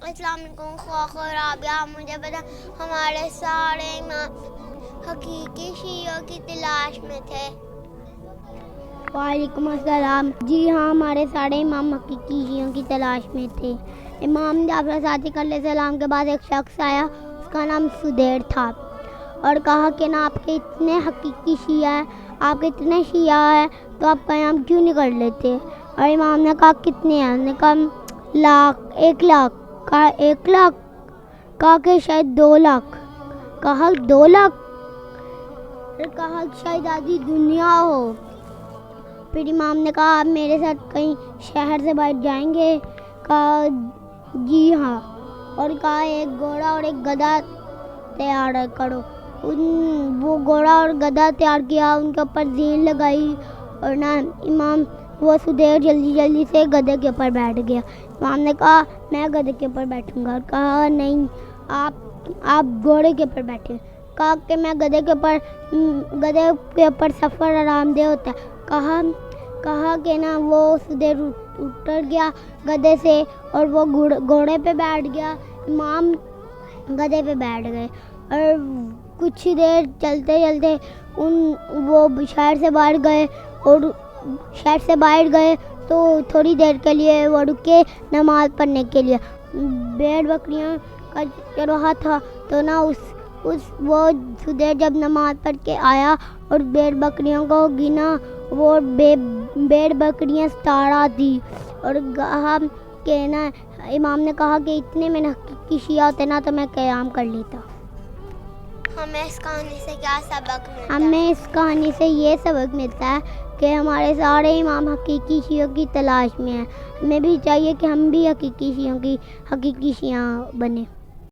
السلام علیکم خوخ اور رابعہ. مجھے پتا ہمارے سارے امام حقیقی شیعوں کی تلاش میں تھے. وعلیکم السلام. جی ہاں، ہمارے سارے امام حقیقی شیعوں کی تلاش میں تھے. امام جعفر صادق علیہ السلام کے بعد ایک شخص آیا، اس کا نام سدیر تھا، اور کہا کہ نا آپ کے اتنے حقیقی شیعہ ہیں، آپ کے اتنے شیعہ ہیں تو آپ قیام کیوں نہیں کر لیتے؟ اور امام نے کہا کتنے ہیں؟ انہوں نے کہا 1,00,000. کہا 1,00,000؟ کہا کہ شاید 2,00,000. کہا 2,00,000؟ پھر کہا شاید آدھی دنیا ہو. پھر امام نے کہا آپ میرے ساتھ کہیں شہر سے باہر جائیں گے؟ کہا جی ہاں. اور کہا ایک گھوڑا اور ایک گدھا تیار کرو. وہ گھوڑا اور گدھا تیار کیا، ان کے اوپر زین لگائی، اور نا امام وہ سدیر جلدی سے گدھے کے اوپر بیٹھ گیا. امام نے کہا میں گدھے کے اوپر بیٹھوں گا. اور کہا نہیں، آپ گھوڑے کے اوپر بیٹھے. کہا کہ میں گدھے کے اوپر سفر آرام دہ ہوتا ہے. کہا کہ نا وہ سدیر اتر گیا گدھے سے اور وہ گھوڑے پہ بیٹھ گیا. امام گدھے پہ بیٹھ گئے اور کچھ دیر چلتے وہ شہر سے باہر گئے، اور شہر سے باہر گئے تو تھوڑی دیر کے لیے وہ رکے نماز پڑھنے کے لیے. بھیڑ بکریاں کا چرواہا تھا تو نا وہ سدیر جب نماز پڑھ کے آیا اور بھیڑ بکریوں کو گنا، وہ بھیڑ بکریاں 17 تھی. اور کہا کہ نا امام نے کہا کہ اتنے میں حقیقی شیعہ ہوتے نا تو میں قیام کر لیتا. ہمیں اس کہانی سے کیا سبق ملتا ہے؟ ہمیں اس کہانی سے یہ سبق ملتا ہے کہ ہمارے سارے امام حقیقی شیعوں کی تلاش میں ہیں. ہمیں بھی چاہیے کہ ہم بھی حقیقی شیعہ بنیں.